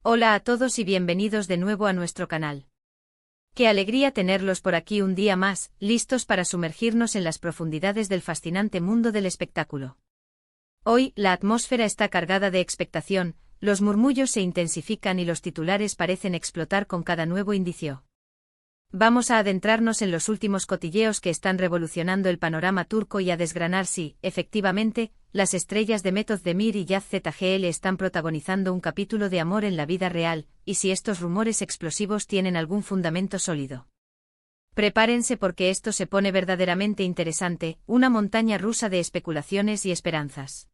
Hola a todos y bienvenidos de nuevo a nuestro canal. Qué alegría tenerlos por aquí un día más, listos para sumergirnos en las profundidades del fascinante mundo del espectáculo. Hoy, la atmósfera está cargada de expectación, los murmullos se intensifican y los titulares parecen explotar con cada nuevo indicio. Vamos a adentrarnos en los últimos cotilleos que están revolucionando el panorama turco y a desgranar si, efectivamente, las estrellas Demet Özdemir y Yaz ZGL están protagonizando un capítulo de amor en la vida real, y si estos rumores explosivos tienen algún fundamento sólido. Prepárense porque esto se pone verdaderamente interesante, una montaña rusa de especulaciones y esperanzas.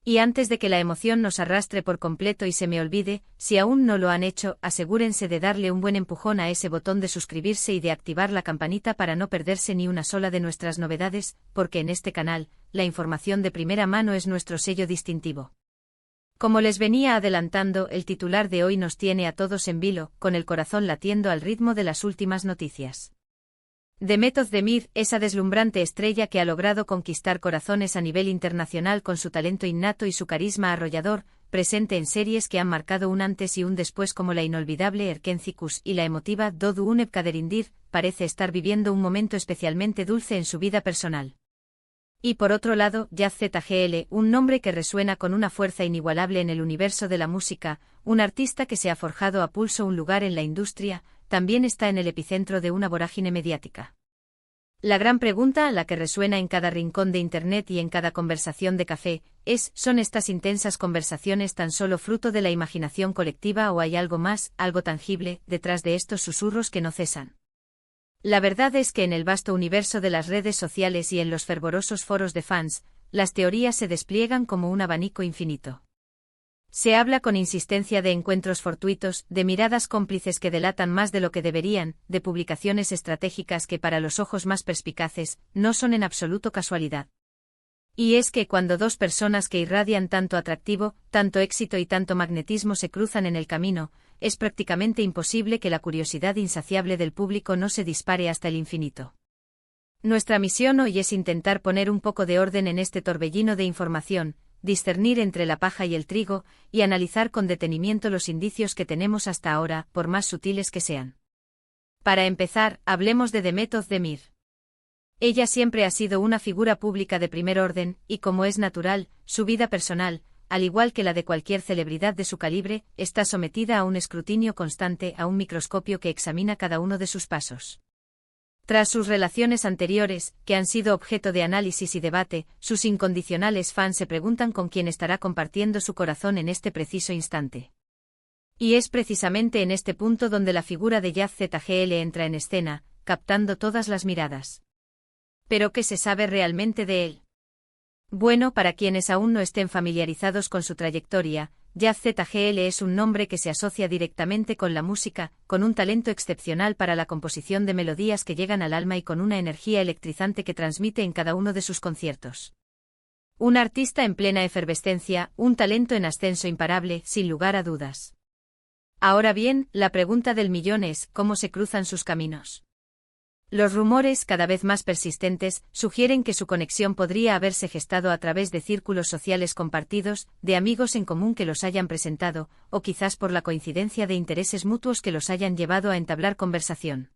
Y antes de que la emoción nos arrastre por completo y se me olvide, si aún no lo han hecho, asegúrense de darle un buen empujón a ese botón de suscribirse y de activar la campanita para no perderse ni una sola de nuestras novedades, porque en este canal, la información de primera mano es nuestro sello distintivo. Como les venía adelantando, el titular de hoy nos tiene a todos en vilo, con el corazón latiendo al ritmo de las últimas noticias. Demet Özdemir, esa deslumbrante estrella que ha logrado conquistar corazones a nivel internacional con su talento innato y su carisma arrollador, presente en series que han marcado un antes y un después como la inolvidable Erkenci y la emotiva Doğdu Unep Kaderindir, parece estar viviendo un momento especialmente dulce en su vida personal. Y por otro lado, Yaz ZGL, un nombre que resuena con una fuerza inigualable en el universo de la música, un artista que se ha forjado a pulso un lugar en la industria, también está en el epicentro de una vorágine mediática. La gran pregunta, la que resuena en cada rincón de Internet y en cada conversación de café, es, ¿son estas intensas conversaciones tan solo fruto de la imaginación colectiva o hay algo más, algo tangible, detrás de estos susurros que no cesan? La verdad es que en el vasto universo de las redes sociales y en los fervorosos foros de fans, las teorías se despliegan como un abanico infinito. Se habla con insistencia de encuentros fortuitos, de miradas cómplices que delatan más de lo que deberían, de publicaciones estratégicas que para los ojos más perspicaces, no son en absoluto casualidad. Y es que cuando dos personas que irradian tanto atractivo, tanto éxito y tanto magnetismo se cruzan en el camino, es prácticamente imposible que la curiosidad insaciable del público no se dispare hasta el infinito. Nuestra misión hoy es intentar poner un poco de orden en este torbellino de información, discernir entre la paja y el trigo, y analizar con detenimiento los indicios que tenemos hasta ahora, por más sutiles que sean. Para empezar, hablemos de Demet Özdemir. Ella siempre ha sido una figura pública de primer orden, y como es natural, su vida personal, al igual que la de cualquier celebridad de su calibre, está sometida a un escrutinio constante, a un microscopio que examina cada uno de sus pasos. Tras sus relaciones anteriores, que han sido objeto de análisis y debate, sus incondicionales fans se preguntan con quién estará compartiendo su corazón en este preciso instante. Y es precisamente en este punto donde la figura de Yaz ZGL entra en escena, captando todas las miradas. ¿Pero qué se sabe realmente de él? Bueno, para quienes aún no estén familiarizados con su trayectoria, Yaz ZGL es un nombre que se asocia directamente con la música, con un talento excepcional para la composición de melodías que llegan al alma y con una energía electrizante que transmite en cada uno de sus conciertos. Un artista en plena efervescencia, un talento en ascenso imparable, sin lugar a dudas. Ahora bien, la pregunta del millón es, ¿cómo se cruzan sus caminos? Los rumores, cada vez más persistentes, sugieren que su conexión podría haberse gestado a través de círculos sociales compartidos, de amigos en común que los hayan presentado, o quizás por la coincidencia de intereses mutuos que los hayan llevado a entablar conversación.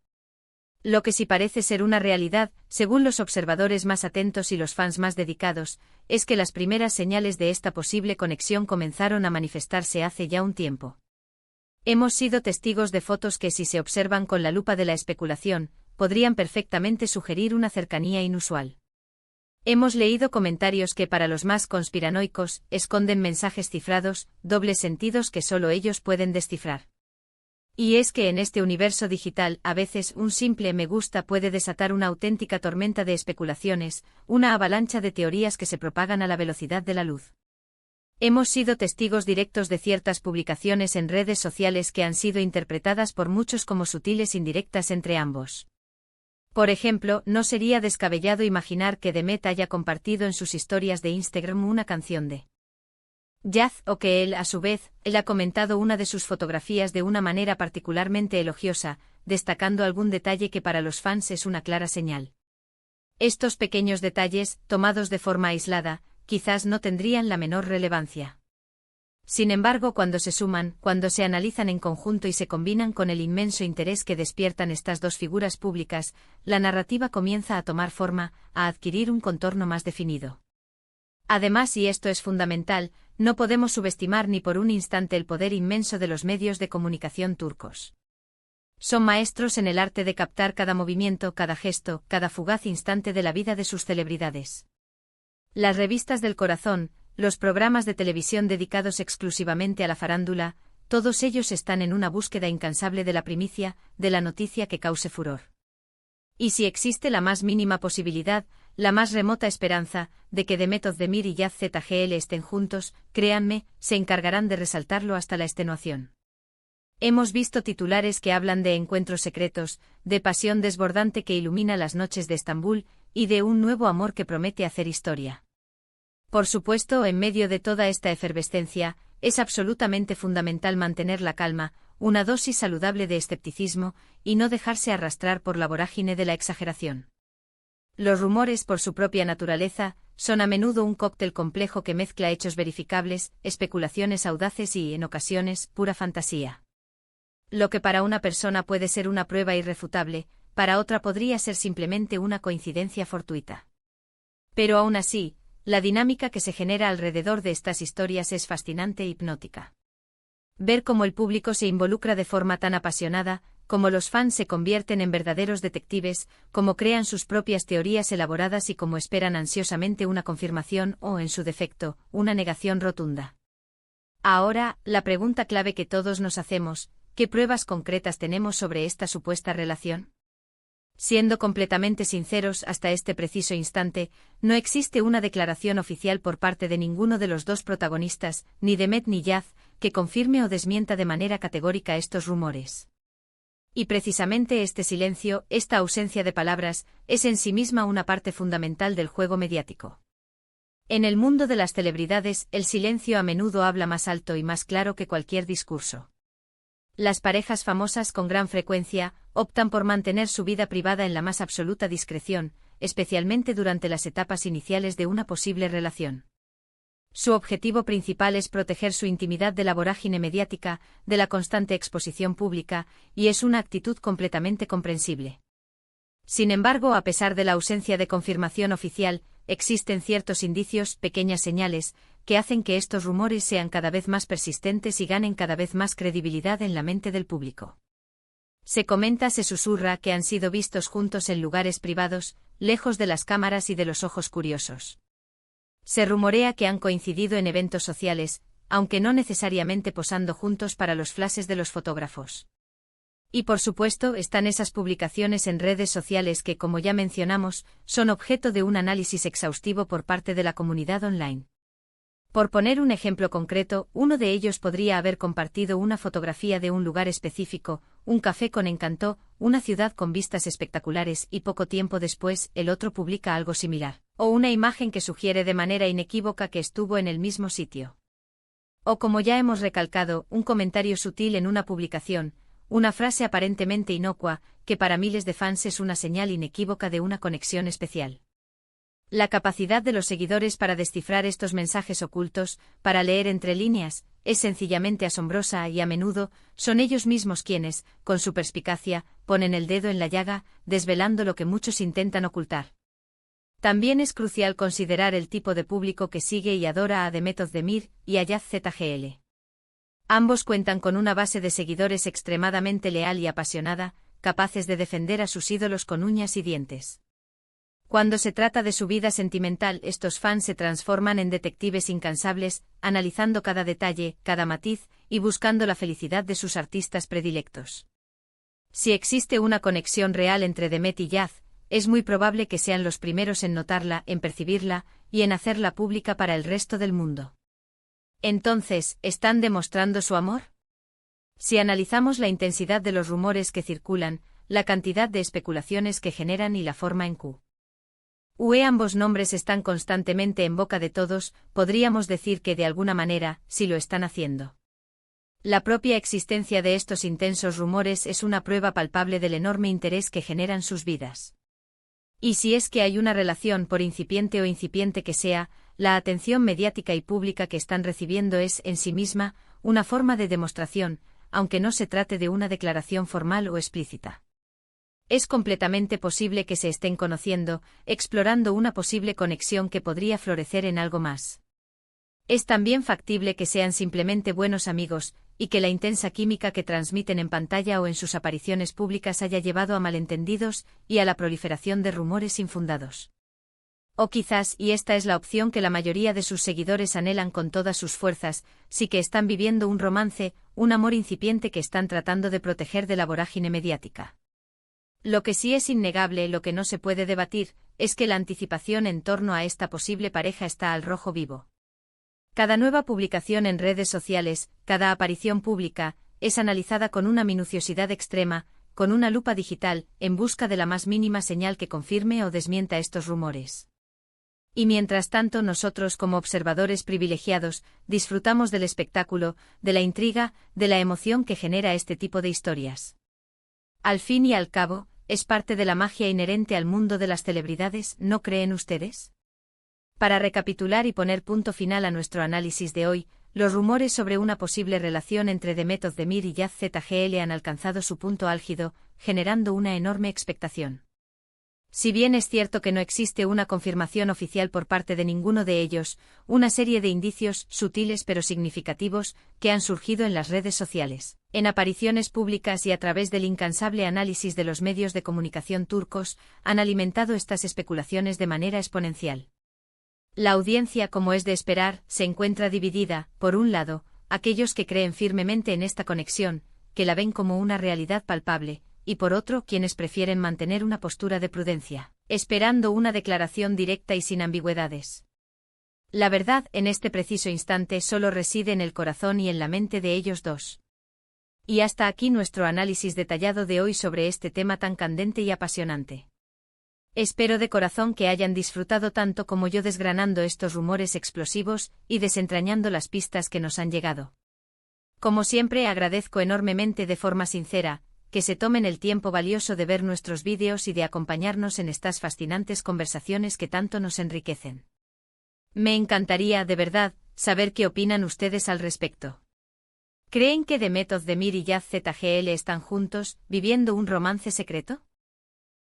Lo que sí parece ser una realidad, según los observadores más atentos y los fans más dedicados, es que las primeras señales de esta posible conexión comenzaron a manifestarse hace ya un tiempo. Hemos sido testigos de fotos que, si se observan con la lupa de la especulación, podrían perfectamente sugerir una cercanía inusual. Hemos leído comentarios que para los más conspiranoicos, esconden mensajes cifrados, dobles sentidos que solo ellos pueden descifrar. Y es que en este universo digital, a veces un simple me gusta puede desatar una auténtica tormenta de especulaciones, una avalancha de teorías que se propagan a la velocidad de la luz. Hemos sido testigos directos de ciertas publicaciones en redes sociales que han sido interpretadas por muchos como sutiles indirectas entre ambos. Por ejemplo, no sería descabellado imaginar que Demet haya compartido en sus historias de Instagram una canción de Yaz o que él, a su vez, ha comentado una de sus fotografías de una manera particularmente elogiosa, destacando algún detalle que para los fans es una clara señal. Estos pequeños detalles, tomados de forma aislada, quizás no tendrían la menor relevancia. Sin embargo, cuando se suman, cuando se analizan en conjunto y se combinan con el inmenso interés que despiertan estas dos figuras públicas, la narrativa comienza a tomar forma, a adquirir un contorno más definido. Además, y esto es fundamental, no podemos subestimar ni por un instante el poder inmenso de los medios de comunicación turcos. Son maestros en el arte de captar cada movimiento, cada gesto, cada fugaz instante de la vida de sus celebridades. Las revistas del corazón, los programas de televisión dedicados exclusivamente a la farándula, todos ellos están en una búsqueda incansable de la primicia, de la noticia que cause furor. Y si existe la más mínima posibilidad, la más remota esperanza, de que Demet Özdemir y Yaz ZGL estén juntos, créanme, se encargarán de resaltarlo hasta la extenuación. Hemos visto titulares que hablan de encuentros secretos, de pasión desbordante que ilumina las noches de Estambul, y de un nuevo amor que promete hacer historia. Por supuesto, en medio de toda esta efervescencia, es absolutamente fundamental mantener la calma, una dosis saludable de escepticismo, y no dejarse arrastrar por la vorágine de la exageración. Los rumores, por su propia naturaleza, son a menudo un cóctel complejo que mezcla hechos verificables, especulaciones audaces y, en ocasiones, pura fantasía. Lo que para una persona puede ser una prueba irrefutable, para otra podría ser simplemente una coincidencia fortuita. Pero aún así, la dinámica que se genera alrededor de estas historias es fascinante e hipnótica. Ver cómo el público se involucra de forma tan apasionada, cómo los fans se convierten en verdaderos detectives, cómo crean sus propias teorías elaboradas y cómo esperan ansiosamente una confirmación o, en su defecto, una negación rotunda. Ahora, la pregunta clave que todos nos hacemos, ¿qué pruebas concretas tenemos sobre esta supuesta relación? Siendo completamente sinceros, hasta este preciso instante, no existe una declaración oficial por parte de ninguno de los dos protagonistas, ni Demet ni Yaz, que confirme o desmienta de manera categórica estos rumores. Y precisamente este silencio, esta ausencia de palabras, es en sí misma una parte fundamental del juego mediático. En el mundo de las celebridades, el silencio a menudo habla más alto y más claro que cualquier discurso. Las parejas famosas con gran frecuencia optan por mantener su vida privada en la más absoluta discreción, especialmente durante las etapas iniciales de una posible relación. Su objetivo principal es proteger su intimidad de la vorágine mediática, de la constante exposición pública, y es una actitud completamente comprensible. Sin embargo, a pesar de la ausencia de confirmación oficial, existen ciertos indicios, pequeñas señales, que hacen que estos rumores sean cada vez más persistentes y ganen cada vez más credibilidad en la mente del público. Se comenta, se susurra que han sido vistos juntos en lugares privados, lejos de las cámaras y de los ojos curiosos. Se rumorea que han coincidido en eventos sociales, aunque no necesariamente posando juntos para los flashes de los fotógrafos. Y por supuesto están esas publicaciones en redes sociales que, como ya mencionamos, son objeto de un análisis exhaustivo por parte de la comunidad online. Por poner un ejemplo concreto, uno de ellos podría haber compartido una fotografía de un lugar específico, un café con encanto, una ciudad con vistas espectaculares y poco tiempo después el otro publica algo similar, o una imagen que sugiere de manera inequívoca que estuvo en el mismo sitio. O como ya hemos recalcado, un comentario sutil en una publicación, una frase aparentemente inocua, que para miles de fans es una señal inequívoca de una conexión especial. La capacidad de los seguidores para descifrar estos mensajes ocultos, para leer entre líneas, es sencillamente asombrosa y a menudo son ellos mismos quienes, con su perspicacia, ponen el dedo en la llaga, desvelando lo que muchos intentan ocultar. También es crucial considerar el tipo de público que sigue y adora a Demet Özdemir y a Yaz ZGL. Ambos cuentan con una base de seguidores extremadamente leal y apasionada, capaces de defender a sus ídolos con uñas y dientes. Cuando se trata de su vida sentimental, estos fans se transforman en detectives incansables, analizando cada detalle, cada matiz, y buscando la felicidad de sus artistas predilectos. Si existe una conexión real entre Demet y Yaz, es muy probable que sean los primeros en notarla, en percibirla, y en hacerla pública para el resto del mundo. Entonces, ¿están demostrando su amor? Si analizamos la intensidad de los rumores que circulan, la cantidad de especulaciones que generan y la forma en que ambos nombres están constantemente en boca de todos, podríamos decir que de alguna manera, sí lo están haciendo. La propia existencia de estos intensos rumores es una prueba palpable del enorme interés que generan sus vidas. Y si es que hay una relación, por incipiente o incipiente que sea, la atención mediática y pública que están recibiendo es, en sí misma, una forma de demostración, aunque no se trate de una declaración formal o explícita. Es completamente posible que se estén conociendo, explorando una posible conexión que podría florecer en algo más. Es también factible que sean simplemente buenos amigos, y que la intensa química que transmiten en pantalla o en sus apariciones públicas haya llevado a malentendidos y a la proliferación de rumores infundados. O quizás, y esta es la opción que la mayoría de sus seguidores anhelan con todas sus fuerzas, sí que están viviendo un romance, un amor incipiente que están tratando de proteger de la vorágine mediática. Lo que sí es innegable, lo que no se puede debatir, es que la anticipación en torno a esta posible pareja está al rojo vivo. Cada nueva publicación en redes sociales, cada aparición pública, es analizada con una minuciosidad extrema, con una lupa digital, en busca de la más mínima señal que confirme o desmienta estos rumores. Y mientras tanto nosotros como observadores privilegiados, disfrutamos del espectáculo, de la intriga, de la emoción que genera este tipo de historias. Al fin y al cabo, es parte de la magia inherente al mundo de las celebridades, ¿no creen ustedes? Para recapitular y poner punto final a nuestro análisis de hoy, los rumores sobre una posible relación entre Demet Özdemir y Yaz ZGL han alcanzado su punto álgido, generando una enorme expectación. Si bien es cierto que no existe una confirmación oficial por parte de ninguno de ellos, una serie de indicios, sutiles pero significativos, que han surgido en las redes sociales, en apariciones públicas y a través del incansable análisis de los medios de comunicación turcos, han alimentado estas especulaciones de manera exponencial. La audiencia, como es de esperar, se encuentra dividida, por un lado, aquellos que creen firmemente en esta conexión, que la ven como una realidad palpable, y por otro quienes prefieren mantener una postura de prudencia, esperando una declaración directa y sin ambigüedades. La verdad, en este preciso instante, solo reside en el corazón y en la mente de ellos dos. Y hasta aquí nuestro análisis detallado de hoy sobre este tema tan candente y apasionante. Espero de corazón que hayan disfrutado tanto como yo desgranando estos rumores explosivos y desentrañando las pistas que nos han llegado. Como siempre, agradezco enormemente de forma sincera que se tomen el tiempo valioso de ver nuestros vídeos y de acompañarnos en estas fascinantes conversaciones que tanto nos enriquecen. Me encantaría, de verdad, saber qué opinan ustedes al respecto. ¿Creen que Demet Özdemir y Yaz ZGL están juntos, viviendo un romance secreto?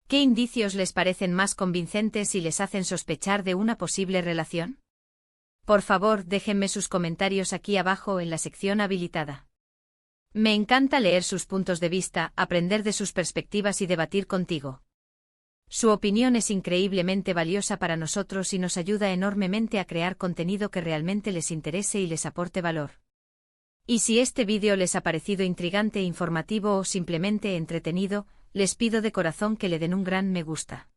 ¿Qué indicios les parecen más convincentes y les hacen sospechar de una posible relación? Por favor, déjenme sus comentarios aquí abajo en la sección habilitada. Me encanta leer sus puntos de vista, aprender de sus perspectivas y debatir contigo. Su opinión es increíblemente valiosa para nosotros y nos ayuda enormemente a crear contenido que realmente les interese y les aporte valor. Y si este vídeo les ha parecido intrigante, informativo o simplemente entretenido, les pido de corazón que le den un gran me gusta.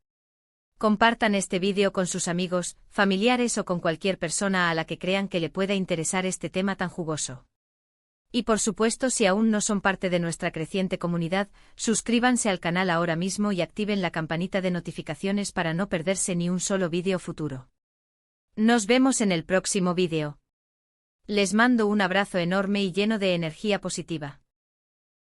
Compartan este vídeo con sus amigos, familiares o con cualquier persona a la que crean que le pueda interesar este tema tan jugoso. Y por supuesto, si aún no son parte de nuestra creciente comunidad, suscríbanse al canal ahora mismo y activen la campanita de notificaciones para no perderse ni un solo vídeo futuro. Nos vemos en el próximo vídeo. Les mando un abrazo enorme y lleno de energía positiva.